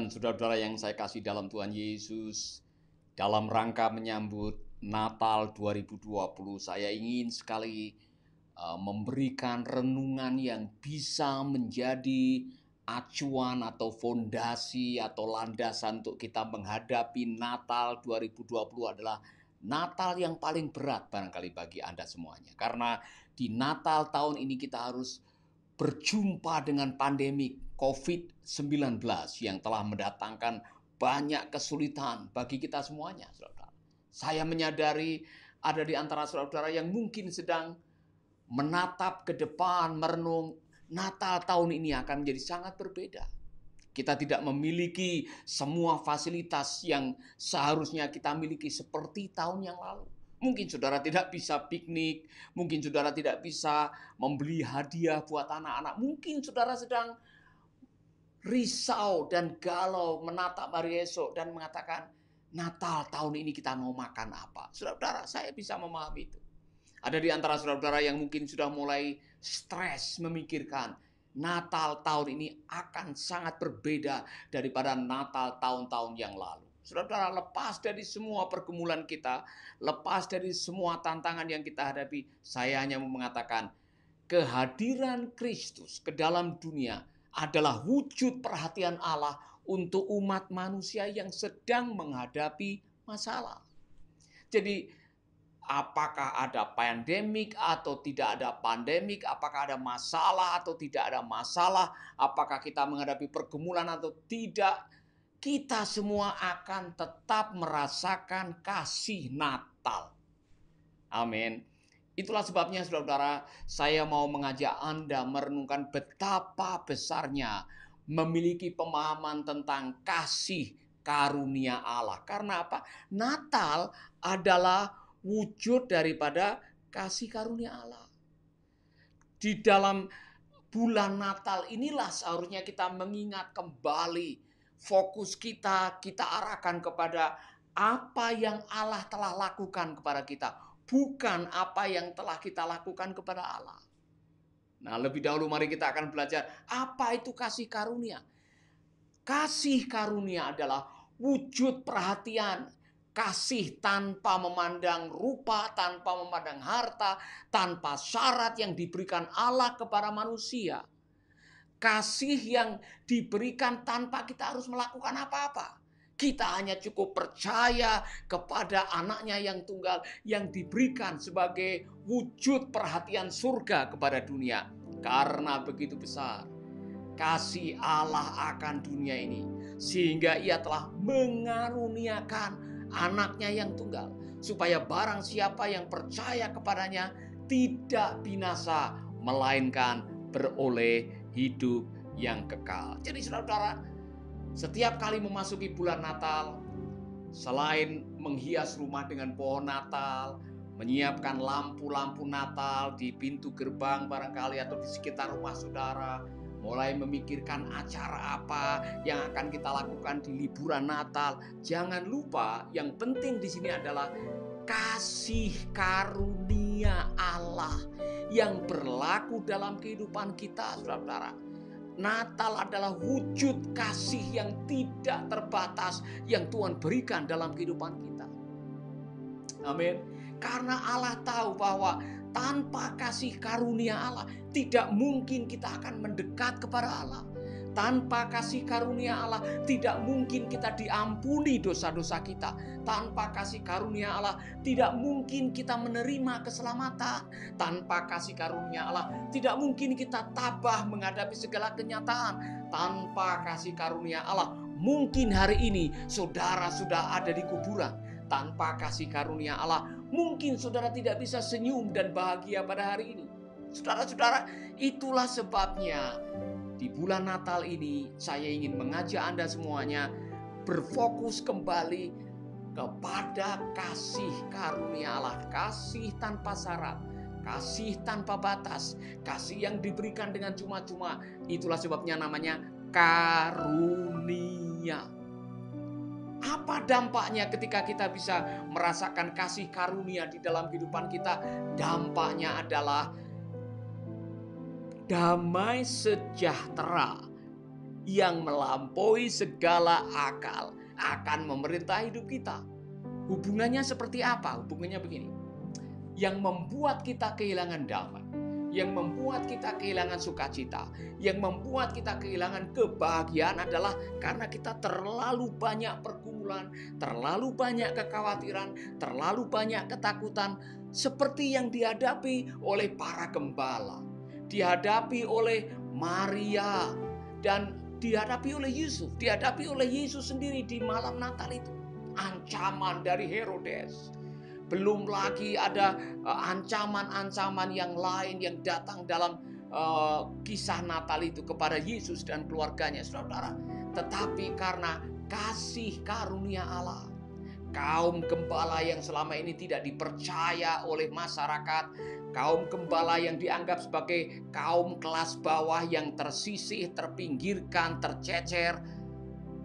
dan saudara-saudara yang saya kasih dalam Tuhan Yesus, dalam rangka menyambut Natal 2020, saya ingin sekali memberikan renungan yang bisa menjadi acuan atau fondasi atau landasan untuk kita menghadapi Natal 2020 adalah Natal yang paling berat barangkali bagi Anda semuanya. Karena di Natal tahun ini kita harus berjumpa dengan pandemi COVID-19 yang telah mendatangkan banyak kesulitan bagi kita semuanya, saudara. Saya menyadari ada di antara saudara yang mungkin sedang menatap ke depan, merenung Natal tahun ini akan menjadi sangat berbeda. Kita tidak memiliki semua fasilitas yang seharusnya kita miliki seperti tahun yang lalu. Mungkin saudara tidak bisa piknik, mungkin saudara tidak bisa membeli hadiah buat anak-anak. Mungkin saudara sedang risau dan galau menatap hari esok dan mengatakan, Natal tahun ini kita mau makan apa? Saudara-saudara, saya bisa memahami itu. Ada di antara saudara-saudara yang mungkin sudah mulai stres memikirkan, Natal tahun ini akan sangat berbeda daripada Natal tahun-tahun yang lalu. Saudara-saudara, lepas dari semua pergumulan kita, lepas dari semua tantangan yang kita hadapi, saya hanya mau mengatakan, kehadiran Kristus ke dalam dunia adalah wujud perhatian Allah untuk umat manusia yang sedang menghadapi masalah. Jadi, apakah ada pandemik atau tidak ada pandemik, apakah ada masalah atau tidak ada masalah, apakah kita menghadapi pergumulan atau tidak, kita semua akan tetap merasakan kasih Natal. Amin. Itulah sebabnya saudara-saudara, saya mau mengajak Anda merenungkan betapa besarnya memiliki pemahaman tentang kasih karunia Allah. Karena apa? Natal adalah wujud daripada kasih karunia Allah. Di dalam bulan Natal inilah seharusnya kita mengingat kembali fokus kita arahkan kepada apa yang Allah telah lakukan kepada kita, bukan apa yang telah kita lakukan kepada Allah. Nah, lebih dahulu mari kita akan belajar apa itu kasih karunia. Kasih karunia adalah wujud perhatian, kasih tanpa memandang rupa, tanpa memandang harta, tanpa syarat yang diberikan Allah kepada manusia. Kasih yang diberikan tanpa kita harus melakukan apa-apa. Kita hanya cukup percaya kepada anaknya yang tunggal yang diberikan sebagai wujud perhatian surga kepada dunia. Karena begitu besar kasih Allah akan dunia ini, sehingga ia telah mengaruniakan anaknya yang tunggal, supaya barang siapa yang percaya kepadanya tidak binasa, melainkan beroleh hidup yang kekal. Jadi saudara-saudara, setiap kali memasuki bulan Natal, selain menghias rumah dengan pohon Natal, menyiapkan lampu-lampu Natal di pintu gerbang barangkali atau di sekitar rumah saudara, mulai memikirkan acara apa yang akan kita lakukan di liburan Natal, jangan lupa yang penting di sini adalah kasih karunia Allah yang berlaku dalam kehidupan kita, saudara-saudara. Natal adalah wujud kasih yang tidak terbatas yang Tuhan berikan dalam kehidupan kita. Amin. Karena Allah tahu bahwa tanpa kasih karunia Allah tidak mungkin kita akan mendekat kepada Allah. Tanpa kasih karunia Allah tidak mungkin kita diampuni dosa-dosa kita. Tanpa kasih karunia Allah tidak mungkin kita menerima keselamatan. Tanpa kasih karunia Allah tidak mungkin kita tabah menghadapi segala kenyataan. Tanpa kasih karunia Allah mungkin hari ini saudara sudah ada di kuburan. Tanpa kasih karunia Allah mungkin saudara tidak bisa senyum dan bahagia pada hari ini. Saudara-saudara, itulah sebabnya di bulan Natal ini saya ingin mengajak Anda semuanya berfokus kembali kepada kasih karunia Allah, kasih tanpa syarat, kasih tanpa batas, kasih yang diberikan dengan cuma-cuma. Itulah sebabnya namanya karunia. Apa dampaknya ketika kita bisa merasakan kasih karunia di dalam kehidupan kita? Dampaknya adalah damai sejahtera yang melampaui segala akal akan memerintah hidup kita. Hubungannya seperti apa? Hubungannya begini. Yang membuat kita kehilangan damai, yang membuat kita kehilangan sukacita, yang membuat kita kehilangan kebahagiaan adalah karena kita terlalu banyak pergumulan, terlalu banyak kekhawatiran, terlalu banyak ketakutan, seperti yang dihadapi oleh para gembala, dihadapi oleh Maria, dan dihadapi oleh Yusuf, dihadapi oleh Yesus sendiri di malam Natal itu. Ancaman dari Herodes. Belum lagi ada ancaman-ancaman yang lain yang datang dalam kisah Natal itu kepada Yesus dan keluarganya, saudara. Tetapi karena kasih karunia Allah, kaum gembala yang selama ini tidak dipercaya oleh masyarakat, kaum gembala yang dianggap sebagai kaum kelas bawah yang tersisih, terpinggirkan, tercecer,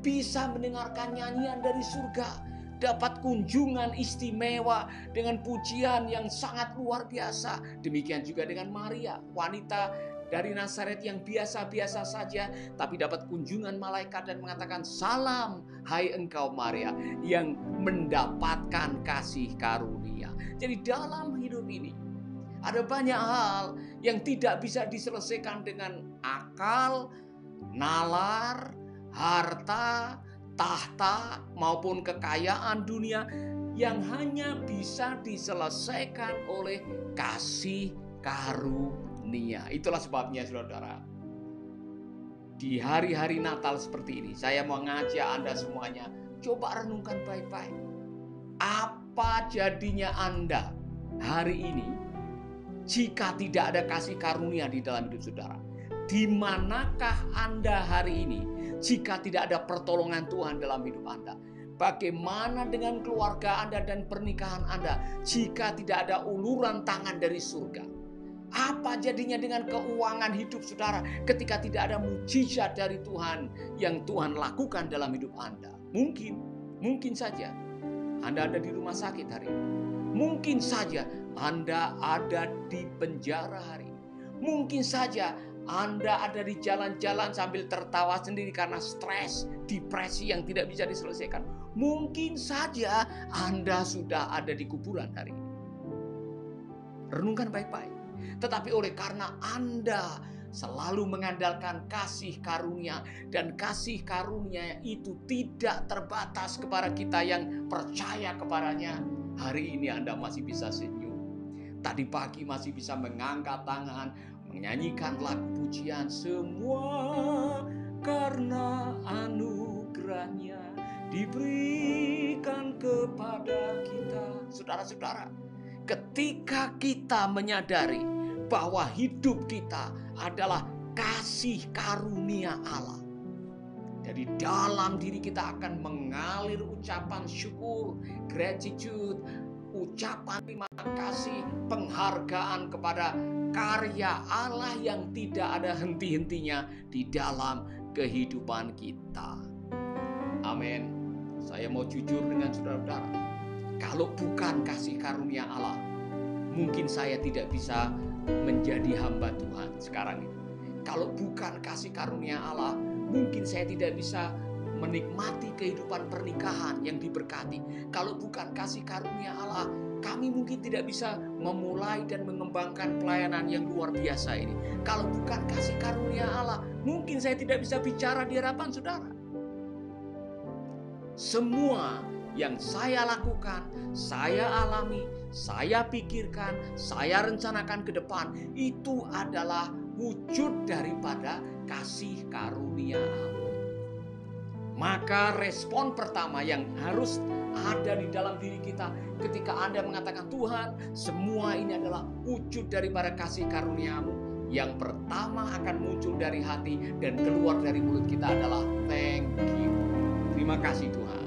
bisa mendengarkan nyanyian dari surga, dapat kunjungan istimewa dengan pujian yang sangat luar biasa. Demikian juga dengan Maria, wanita dari Nazaret yang biasa-biasa saja, tapi dapat kunjungan malaikat dan mengatakan, "Salam, hai engkau Maria, yang mendapatkan kasih karunia." Jadi dalam hidup ini ada banyak hal yang tidak bisa diselesaikan dengan akal, nalar, harta, tahta, maupun kekayaan dunia, yang hanya bisa diselesaikan oleh kasih karunia. Itulah sebabnya, saudara, di hari-hari Natal seperti ini, saya mau ngajak Anda semuanya, coba renungkan baik-baik. Apa jadinya Anda hari ini jika tidak ada kasih karunia di dalam hidup saudara? Di manakah Anda hari ini jika tidak ada pertolongan Tuhan dalam hidup Anda? Bagaimana dengan keluarga Anda dan pernikahan Anda jika tidak ada uluran tangan dari surga? Apa jadinya dengan keuangan hidup saudara ketika tidak ada mujizat dari Tuhan yang Tuhan lakukan dalam hidup Anda? Mungkin saja Anda ada di rumah sakit hari ini. Mungkin saja Anda ada di penjara hari ini. Mungkin saja Anda ada di jalan-jalan sambil tertawa sendiri karena stres, depresi yang tidak bisa diselesaikan. Mungkin saja Anda sudah ada di kuburan hari ini. Renungkan baik-baik. Tetapi oleh karena Anda selalu mengandalkan kasih karunia, dan kasih karunia itu tidak terbatas kepada kita yang percaya kepadanya, hari ini Anda masih bisa senyum. Tadi pagi masih bisa mengangkat tangan, menyanyikan lagu pujian, semua karena anugerahnya diberikan kepada kita. Saudara-saudara, ketika kita menyadari bahwa hidup kita adalah kasih karunia Allah, dari dalam diri kita akan mengalir ucapan syukur, gratitude, ucapan terima kasih, penghargaan kepada karya Allah yang tidak ada henti-hentinya di dalam kehidupan kita. Amin. Saya mau jujur dengan saudara-saudara, kalau bukan kasih karunia Allah, mungkin saya tidak bisa menjadi hamba Tuhan sekarang ini. Kalau bukan kasih karunia Allah, mungkin saya tidak bisa menikmati kehidupan pernikahan yang diberkati. Kalau bukan kasih karunia Allah, kami mungkin tidak bisa memulai dan mengembangkan pelayanan yang luar biasa ini. Kalau bukan kasih karunia Allah, mungkin saya tidak bisa bicara di hadapan saudara. Semua yang saya lakukan, saya alami, saya pikirkan, saya rencanakan ke depan, itu adalah wujud daripada kasih karunia Allah. Maka respon pertama yang harus ada di dalam diri kita ketika Anda mengatakan, Tuhan, semua ini adalah wujud daripada kasih karunia-Mu, yang pertama akan muncul dari hati dan keluar dari mulut kita adalah thank you. Terima kasih Tuhan.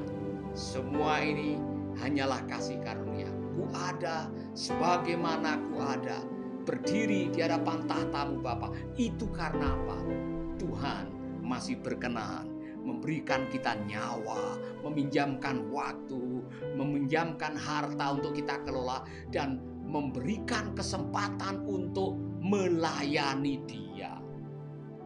Semua ini hanyalah kasih karunia. Ku ada sebagaimana ku ada, berdiri di hadapan tahta-Mu Bapa. Itu karena apa? Tuhan masih berkenan memberikan kita nyawa, meminjamkan waktu, meminjamkan harta untuk kita kelola, dan memberikan kesempatan untuk melayani Dia.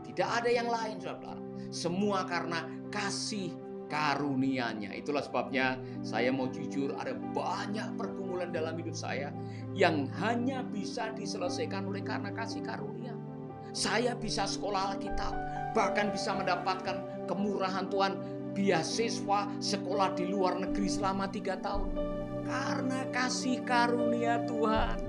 Tidak ada yang lain, saudara. semua karena kasih karunia-Nya. Itulah sebabnya saya mau jujur, ada banyak pergumulan dalam hidup saya yang hanya bisa diselesaikan oleh karena kasih karunia. Saya bisa sekolah Alkitab, bahkan bisa mendapatkan kemurahan Tuhan, beasiswa sekolah di luar negeri selama 3 tahun. Karena kasih karunia Tuhan,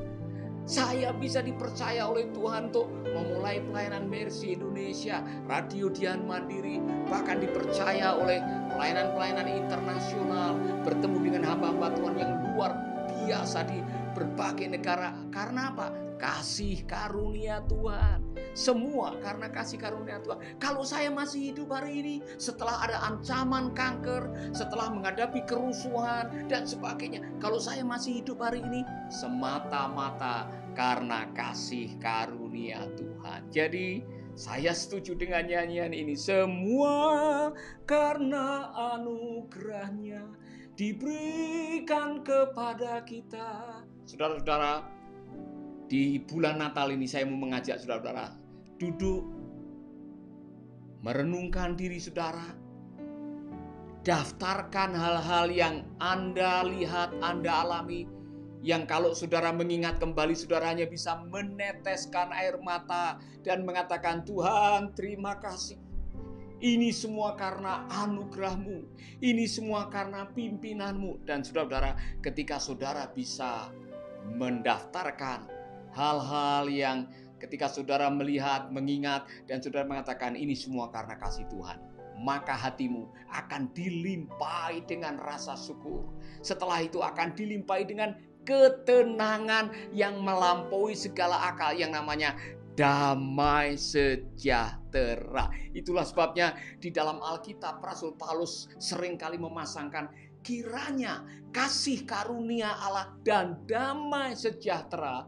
saya bisa dipercaya oleh Tuhan untuk memulai pelayanan Mercy Indonesia, Radio Dian Mandiri, bahkan dipercaya oleh pelayanan-pelayanan internasional, bertemu dengan hamba-hamba Tuhan yang luar biasa di berbagai negara. Karena apa? Kasih karunia Tuhan. Semua karena kasih karunia Tuhan. Kalau saya masih hidup hari ini, setelah ada ancaman kanker, setelah menghadapi kerusuhan dan sebagainya, kalau saya masih hidup hari ini, semata-mata karena kasih karunia Tuhan. Jadi saya setuju dengan nyanyian ini. Semua karena anugerah-Nya diberikan kepada kita. Saudara-saudara, di bulan Natal ini saya mau mengajak saudara-saudara duduk, merenungkan diri saudara, daftarkan hal-hal yang Anda lihat, Anda alami, yang kalau saudara mengingat kembali, saudara hanya bisa meneteskan air mata dan mengatakan, Tuhan terima kasih. Ini semua karena anugerah-Mu, ini semua karena pimpinan-Mu. Dan saudara-saudara, ketika saudara bisa mendaftarkan hal-hal yang ketika saudara melihat, mengingat, dan saudara mengatakan ini semua karena kasih Tuhan, maka hatimu akan dilimpahi dengan rasa syukur. Setelah itu akan dilimpahi dengan ketenangan yang melampaui segala akal, yang namanya damai sejahtera. Itulah sebabnya di dalam Alkitab Rasul Paulus seringkali memasangkan kiranya kasih karunia Allah dan damai sejahtera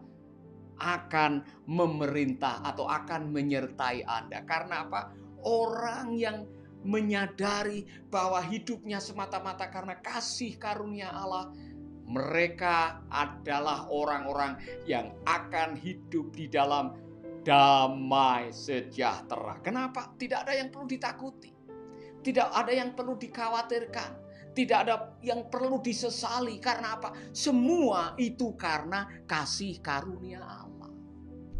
akan memerintah atau akan menyertai Anda. Karena apa? Orang yang menyadari bahwa hidupnya semata-mata karena kasih karunia Allah, mereka adalah orang-orang yang akan hidup di dalam damai sejahtera. Kenapa? Tidak ada yang perlu ditakuti, tidak ada yang perlu dikhawatirkan, tidak ada yang perlu disesali. Karena apa? Semua itu karena kasih karunia Allah.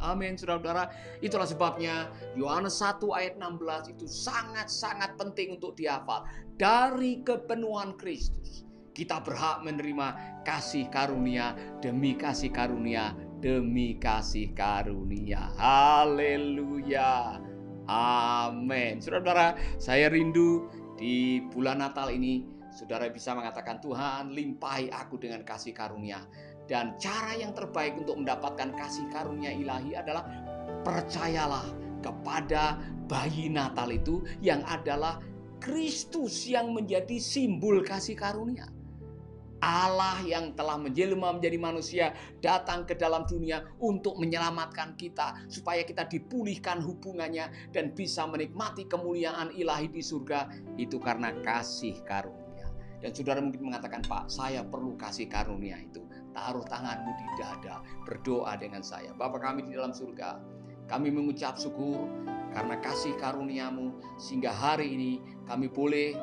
Amin, saudara-saudara. Itulah sebabnya Yohanes 1 ayat 16 itu sangat-sangat penting untuk dihafal. Dari kepenuhan Kristus, kita berhak menerima kasih karunia demi kasih karunia demi kasih karunia. Haleluya. Amin. Saudara-saudara, saya rindu di bulan Natal ini saudara bisa mengatakan, Tuhan limpahi aku dengan kasih karunia. Dan cara yang terbaik untuk mendapatkan kasih karunia ilahi adalah percayalah kepada bayi Natal itu yang adalah Kristus yang menjadi simbol kasih karunia. Allah yang telah menjelma menjadi manusia datang ke dalam dunia untuk menyelamatkan kita supaya kita dipulihkan hubungannya dan bisa menikmati kemuliaan ilahi di surga. Itu karena kasih karunia. Dan saudara mungkin mengatakan, Pak, saya perlu kasih karunia itu. Taruh tanganmu di dada, berdoa dengan saya. Bapa kami di dalam surga, kami mengucap syukur karena kasih karunia-Mu, sehingga hari ini kami boleh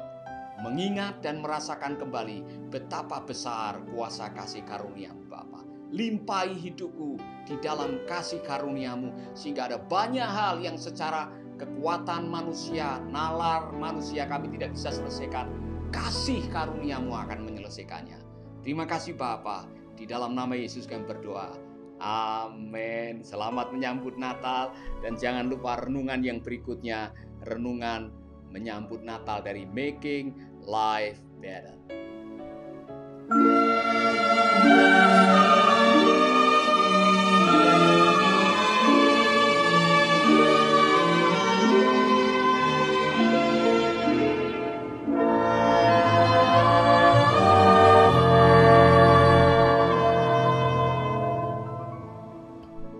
mengingat dan merasakan kembali betapa besar kuasa kasih karunia-Mu, Bapa. Limpahi hidupku di dalam kasih karunia-Mu, sehingga ada banyak hal yang secara kekuatan manusia, nalar manusia kami tidak bisa selesaikan. Kasih karunia-Mu akan menyelesaikannya. Terima kasih Bapa. Di dalam nama Yesus kami berdoa. Amin. Selamat menyambut Natal. Dan jangan lupa renungan yang berikutnya. Renungan menyambut Natal dari Making Life Better.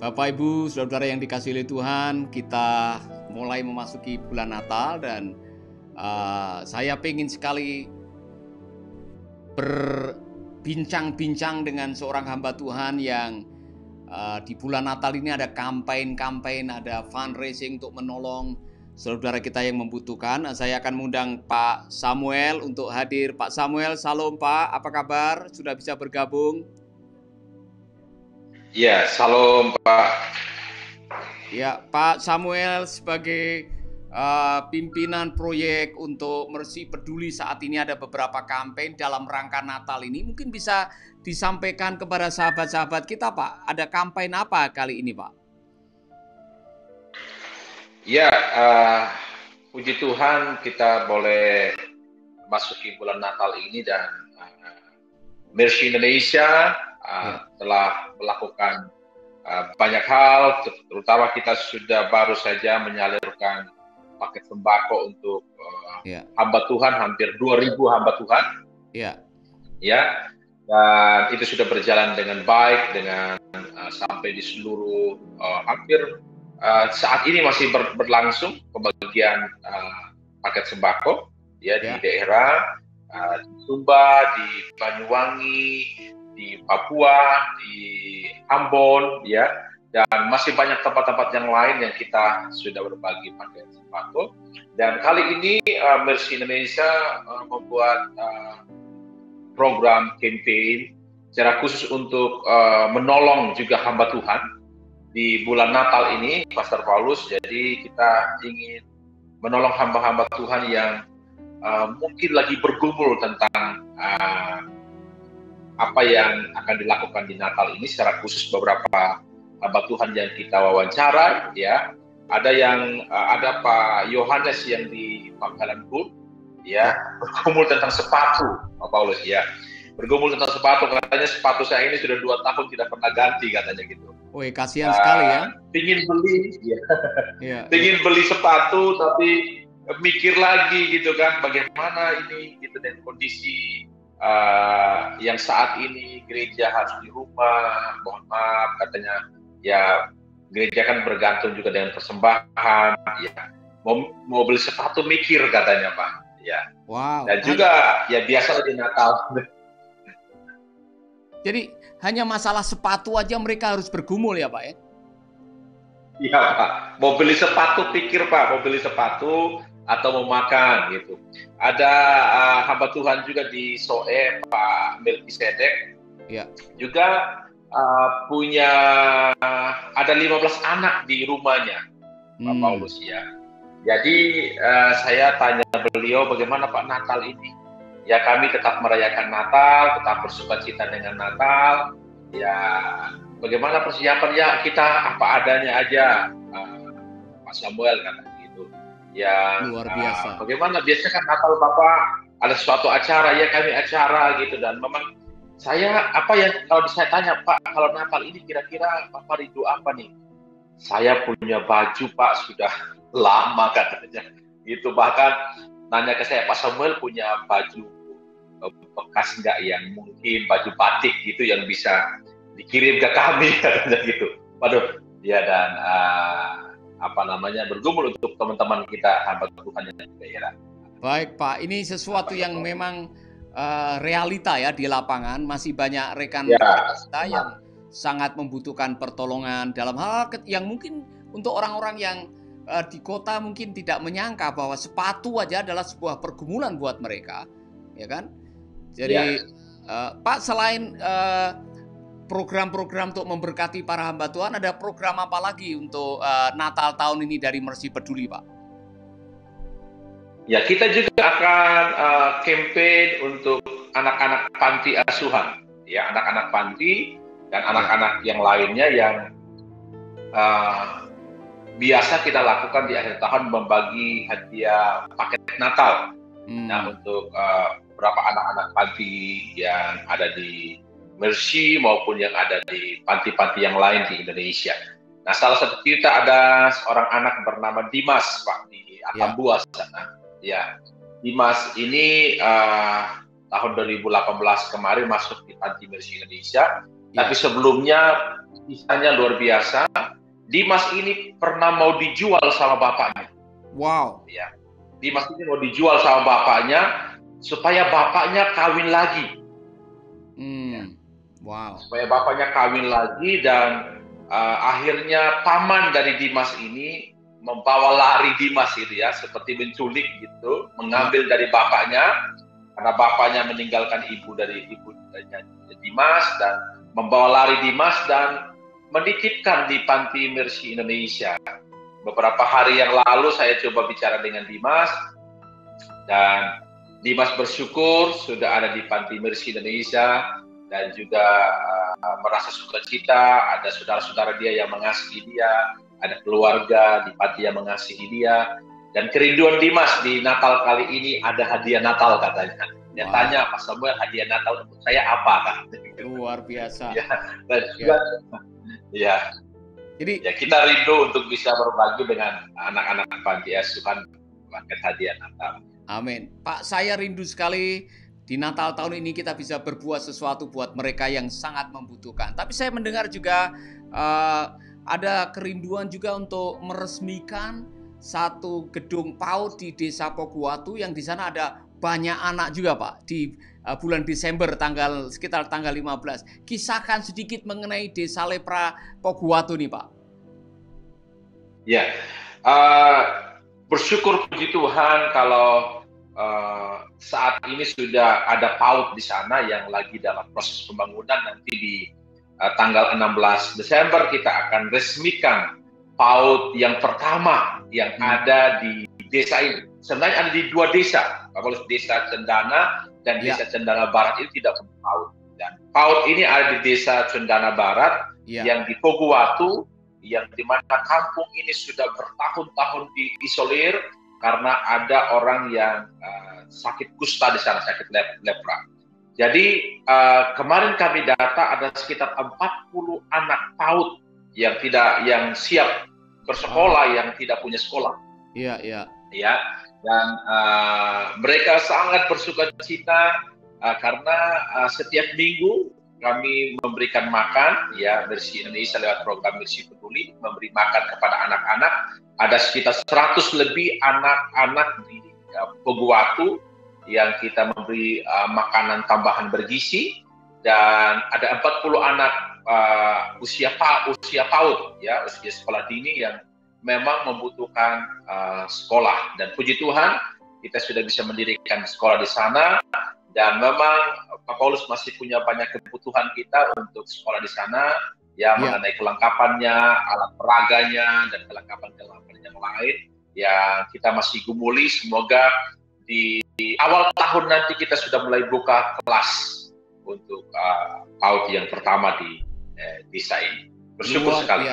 Bapak Ibu, saudara yang dikasihi oleh Tuhan, kita mulai memasuki bulan Natal dan saya pengen sekali berbincang-bincang dengan seorang hamba Tuhan yang di bulan Natal ini ada campaign, ada fundraising untuk menolong saudara kita yang membutuhkan. Saya akan mengundang Pak Samuel untuk hadir. Pak Samuel, salam Pak, apa kabar? Sudah bisa bergabung? Ya, salam Pak. Ya, Pak Samuel sebagai pimpinan proyek untuk Mercy Peduli saat ini ada beberapa kampanye dalam rangka Natal ini. Mungkin bisa disampaikan kepada sahabat-sahabat kita, Pak. Ada kampanye apa kali ini, Pak? Ya, puji Tuhan kita boleh masuki bulan Natal ini dan Mercy Indonesia telah melakukan banyak hal, terutama kita sudah baru saja menyalurkan paket sembako untuk hamba Tuhan, hampir 2.000 hamba Tuhan. Ya, dan itu sudah berjalan dengan baik, dengan sampai di seluruh hampir saat ini masih berlangsung pembagian paket sembako ya di daerah di Sumba, di Banyuwangi, di Papua, di Ambon, ya, dan masih banyak tempat-tempat yang lain yang kita sudah berbagi paket sembako. Dan kali ini Mercy Indonesia membuat program campaign secara khusus untuk menolong juga hamba Tuhan di bulan Natal ini, Pastor Paulus. Jadi kita ingin menolong hamba-hamba Tuhan yang mungkin lagi bergumul tentang apa yang akan dilakukan di Natal ini. Secara khusus beberapa hamba Tuhan yang kita wawancara, ya, ada Pak Yohanes yang di Pangkalan Bun, ya, bergumul tentang sepatu, Pak Paulus, ya, bergumul tentang sepatu. Katanya sepatu saya ini sudah 2 tahun tidak pernah ganti, katanya gitu. Woi, kasihan sekali ya. Pingin beli, ya. Pingin beli sepatu tapi mikir lagi gitu kan, bagaimana ini gitu, dan kondisi yang saat ini gereja harus di rumah, mohon maaf, katanya ya gereja kan bergantung juga dengan persembahan, ya, mau beli sepatu mikir, katanya Pak, ya. Wow. Dan juga ya biasa di Natal. Jadi hanya masalah sepatu aja mereka harus bergumul ya Pak ya? Iya Pak, mau beli sepatu pikir Pak, mau beli sepatu atau mau makan gitu. Ada hamba Tuhan juga di Soe, Pak Melkisedek, ya, juga punya ada 15 anak di rumahnya, Pak Paulus, ya. Jadi saya tanya beliau, bagaimana Pak Natal ini? Ya kami tetap merayakan Natal, tetap bersukacita dengan Natal. Ya bagaimana persiapan? Ya kita apa adanya aja, Pak Samuel kata gitu. Ya luar biasa. Bagaimana biasanya kan Natal Bapak ada suatu acara, ya kami acara gitu, dan memang saya apa ya, kalau saya tanya Pak, kalau Natal ini kira-kira Bapak rindu apa nih? Saya punya baju Pak sudah lama, katanya gitu. Bahkan nanya ke saya, Pak Samuel punya baju bekas nggak, yang mungkin baju batik gitu yang bisa dikirim ke kami, katanya gitu. Waduh, ya, dan bergumul untuk teman-teman kita hamba Tuhan yang di daerah. Baik Pak, ini sesuatu yang memang realita ya di lapangan. Masih banyak rekan-rekan kita yang sangat membutuhkan pertolongan dalam hal yang mungkin untuk orang-orang yang di kota mungkin tidak menyangka bahwa sepatu aja adalah sebuah pergumulan buat mereka, ya kan? Jadi Pak, selain program-program untuk memberkati para hamba Tuhan, ada program apa lagi untuk Natal tahun ini dari Mercy Peduli, Pak? Ya, kita juga akan campaign untuk anak-anak panti asuhan, ya, anak-anak panti dan anak-anak yang lainnya yang biasa kita lakukan di akhir tahun, membagi hadiah paket Natal. Nah, untuk beberapa anak-anak panti yang ada di Mercy maupun yang ada di panti-panti yang lain di Indonesia. Nah, salah satu kita ada seorang anak bernama Dimas, Pak, di Atambua sana. Ya, Dimas ini tahun 2018 kemarin masuk di panti Mercy Indonesia. Tapi sebelumnya kisahnya luar biasa. Dimas ini pernah mau dijual sama bapaknya. Wow. Ya, Dimas ini mau dijual sama bapaknya supaya bapaknya kawin lagi. Ya. Wow. Supaya bapaknya kawin lagi, dan akhirnya paman dari Dimas ini membawa lari Dimas itu ya, seperti menculik gitu, mengambil dari bapaknya karena bapaknya meninggalkan ibu dari Dimas, dan membawa lari Dimas dan menitipkan di Panti Mercy Indonesia. Beberapa hari yang lalu saya coba bicara dengan Dimas, dan Dimas bersyukur sudah ada di Panti Mercy Indonesia, dan juga merasa sukacita, ada saudara-saudara dia yang mengasihi dia, ada keluarga di panti yang mengasihi dia, dan kerinduan Dimas di Natal kali ini ada hadiah Natal katanya. Dia tanya, Pak Samuel, hadiah Natal untuk saya apa kan? Luar biasa. Ya, dan juga, ya. Jadi ya, kita rindu untuk bisa berbagi dengan anak-anak panti asuhan paket hadiah Natal. Amin. Pak, saya rindu sekali di Natal tahun ini kita bisa berbuat sesuatu buat mereka yang sangat membutuhkan. Tapi saya mendengar juga ada kerinduan juga untuk meresmikan satu gedung PAUD di Desa Poguatu, yang di sana ada banyak anak juga, Pak, di bulan Desember sekitar tanggal 15. Kisahkan sedikit mengenai Desa Lepra Poguatu nih, Pak. Ya, bersyukur puji Tuhan kalau saat ini sudah ada PAUD di sana yang lagi dalam proses pembangunan. Nanti di tanggal 16 Desember kita akan resmikan PAUD yang pertama yang ada di desa ini. Sebenarnya ada di 2 desa, Pak, Desa Cendana dan Desa Cendana Barat ini tidak punya PAUD. Dan PAUD ini ada di Desa Cendana Barat yang di Poguatu, yang dimana kampung ini sudah bertahun-tahun diisolir karena ada orang yang sakit kusta di sana, sakit lepra. Jadi kemarin kami data ada sekitar 40 anak PAUD yang siap bersekolah, yang tidak punya sekolah. Iya. Ya, dan mereka sangat bersukacita karena setiap minggu kami memberikan makan, ya, Mercy Indonesia lewat program Mercy Peduli memberi makan kepada anak-anak. Ada sekitar 100 lebih anak-anak di Poguatu yang kita memberi makanan tambahan bergizi, dan ada 40 anak usia PAUD, ya, usia sekolah dini yang memang membutuhkan sekolah. Dan puji Tuhan kita sudah bisa mendirikan sekolah di sana, dan memang Pak Paulus masih punya banyak kebutuhan kita untuk sekolah di sana, ya, mengenai kelengkapannya, alat peraganya, dan kelengkapan yang lain yang kita masih gumuli. Semoga di awal tahun nanti kita sudah mulai buka kelas untuk PAUD yang pertama di desa ini. Bersyukur sekali.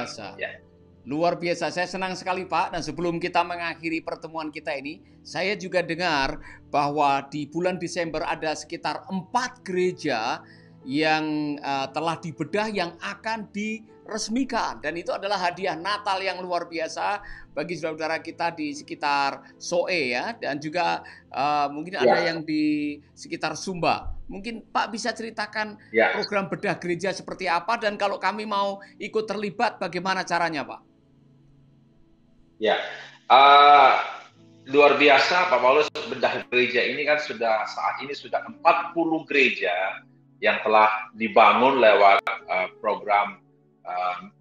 Luar biasa, saya senang sekali, Pak. Dan sebelum kita mengakhiri pertemuan kita ini, saya juga dengar bahwa di bulan Desember ada sekitar 4 gereja yang telah dibedah yang akan diresmikan. Dan itu adalah hadiah Natal yang luar biasa bagi saudara-saudara kita di sekitar Soe, ya. Dan juga mungkin ada yang di sekitar Sumba. Mungkin Pak bisa ceritakan program bedah gereja seperti apa, dan kalau kami mau ikut terlibat bagaimana caranya, Pak? Ya, luar biasa Pak Paulus. Bedah gereja ini kan saat ini sudah 40 gereja yang telah dibangun lewat program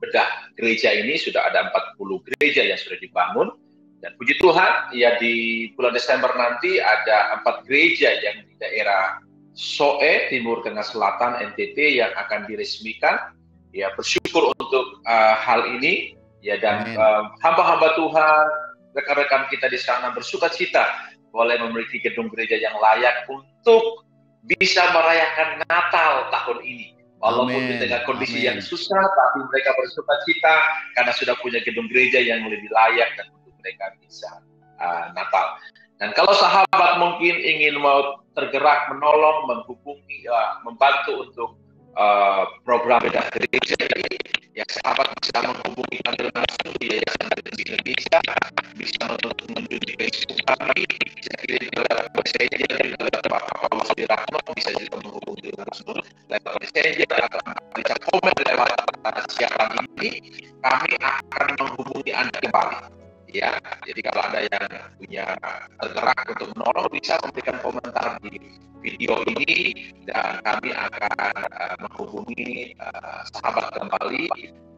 bedah gereja ini. Sudah ada 40 gereja yang sudah dibangun, dan puji Tuhan, ya, di bulan Desember nanti ada 4 gereja yang di daerah Soe, Timur Tengah Selatan, NTT, yang akan diresmikan. Ya, bersyukur untuk hal ini. Ya, dan hamba-hamba Tuhan, rekan-rekan kita di sana bersukacita boleh memiliki gedung gereja yang layak untuk bisa merayakan Natal tahun ini. Walaupun di tengah kondisi yang susah, tapi mereka bersukacita karena sudah punya gedung gereja yang lebih layak dan untuk mereka bisa Natal. Dan kalau sahabat mungkin ingin mau tergerak, menolong, menghubungi, membantu untuk program bedah gereja ini, ya, sahabat bisa menghubungi kami langsung di Yayasan Mercy Indonesia, bisa mengunjungi Facebook kami, bisa kirim lewat messenger, lewat Pak Paulus Wiratno, bisa juga menghubungi langsung lewat messenger, atau bisa komen lewat siaran ini. Kami akan menghubungi Anda kembali. Ya, jadi kalau ada yang punya tergerak untuk menolong, bisa memberikan komentar di video ini, dan kami akan menghubungi sahabat kembali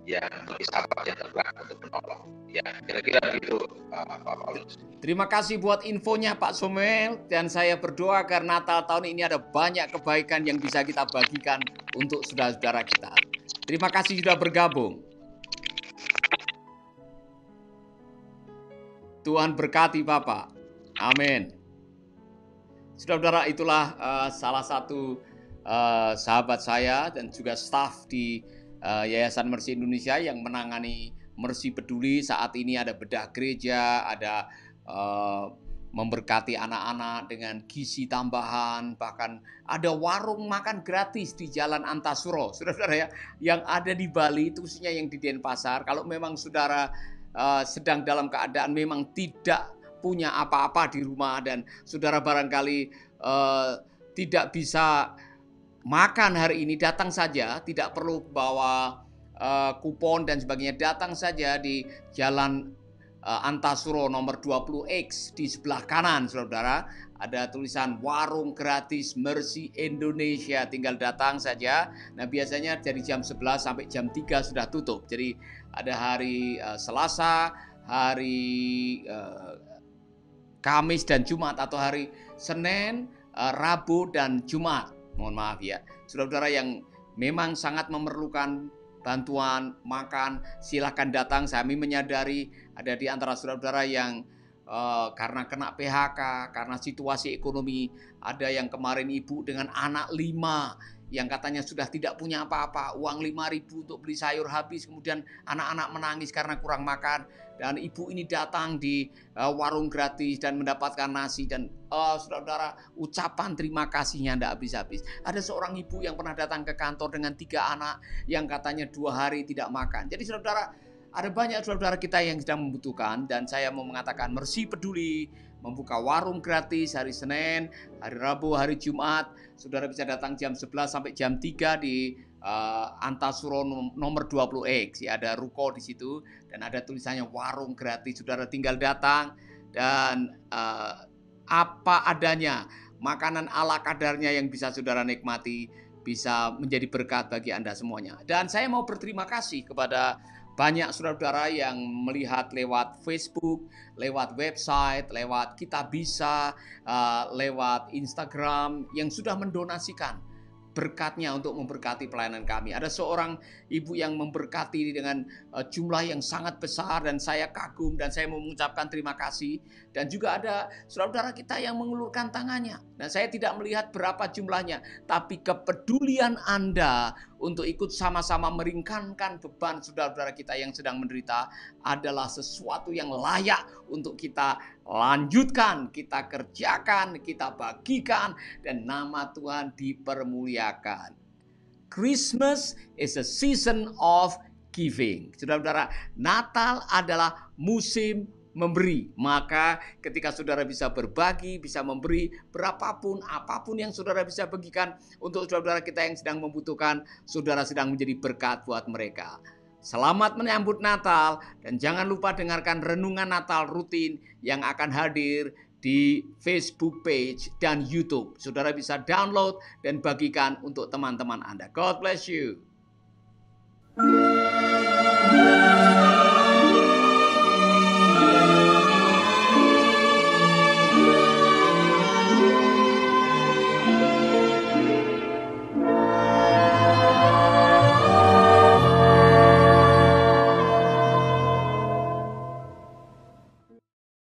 yang bagi sahabat yang tergerak untuk menolong. Ya, kira-kira begitu, Pak Paulus. Terima kasih buat infonya Pak Samuel, dan saya berdoa agar Natal tahun ini ada banyak kebaikan yang bisa kita bagikan untuk saudara-saudara kita. Terima kasih sudah bergabung. Tuhan berkati Bapak. Amin. Saudara-saudara, itulah salah satu sahabat saya dan juga staf di Yayasan Mercy Indonesia yang menangani Mercy Peduli. Saat ini ada bedah gereja, ada memberkati anak-anak dengan gizi tambahan, bahkan ada warung makan gratis di Jalan Antasuro. Saudara-saudara ya, yang ada di Bali, itu khususnya yang di Denpasar. Kalau memang saudara sedang dalam keadaan memang tidak punya apa-apa di rumah dan saudara barangkali tidak bisa makan hari ini, datang saja, tidak perlu bawa kupon dan sebagainya, datang saja di Jalan Antasuro nomor 20X di sebelah kanan, saudara. Ada tulisan warung gratis Mercy Indonesia, tinggal datang saja. Nah, biasanya dari jam 11 sampai jam 3 sudah tutup. Jadi ada hari Selasa, hari Kamis dan Jumat, atau hari Senin, Rabu dan Jumat. Mohon maaf ya, saudara-saudara yang memang sangat memerlukan bantuan makan, silakan datang. Kami menyadari ada di antara saudara-saudara yang karena kena PHK, karena situasi ekonomi, ada yang kemarin ibu dengan anak 5 yang katanya sudah tidak punya apa-apa, uang 5.000 untuk beli sayur habis, kemudian anak-anak menangis karena kurang makan, dan ibu ini datang di warung gratis dan mendapatkan nasi, dan saudara-saudara, ucapan terima kasihnya tidak habis-habis. Ada seorang ibu yang pernah datang ke kantor dengan 3 anak yang katanya 2 hari tidak makan. Jadi saudara-saudara, ada banyak saudara-saudara kita yang sedang membutuhkan, dan saya mau mengatakan Mercy Peduli membuka warung gratis hari Senin, hari Rabu, hari Jumat. Saudara bisa datang jam 11 sampai jam 3 di Antasuro nomor 20X. Ya, ada ruko di situ dan ada tulisannya warung gratis. Saudara tinggal datang dan apa adanya, makanan ala kadarnya yang bisa saudara nikmati, bisa menjadi berkat bagi Anda semuanya. Dan saya mau berterima kasih kepada banyak saudara-saudara yang melihat lewat Facebook, lewat website, lewat Kitabisa, lewat Instagram, yang sudah mendonasikan berkatnya untuk memberkati pelayanan kami. Ada seorang ibu yang memberkati dengan jumlah yang sangat besar, dan saya kagum dan saya mau mengucapkan terima kasih. Dan juga ada saudara-saudara kita yang mengulurkan tangannya. Dan saya tidak melihat berapa jumlahnya, tapi kepedulian Anda untuk ikut sama-sama meringankan beban saudara-saudara kita yang sedang menderita adalah sesuatu yang layak untuk kita lanjutkan, kita kerjakan, kita bagikan, dan nama Tuhan dipermuliakan. Christmas is a season of giving. Saudara-saudara, Natal adalah musim memberi. Maka ketika saudara bisa berbagi, bisa memberi berapapun, apapun yang saudara bisa bagikan untuk saudara-saudara kita yang sedang membutuhkan, saudara sedang menjadi berkat buat mereka. Selamat menyambut Natal, dan jangan lupa dengarkan renungan Natal rutin yang akan hadir di Facebook page dan YouTube. Saudara bisa download dan bagikan untuk teman-teman Anda. God bless you.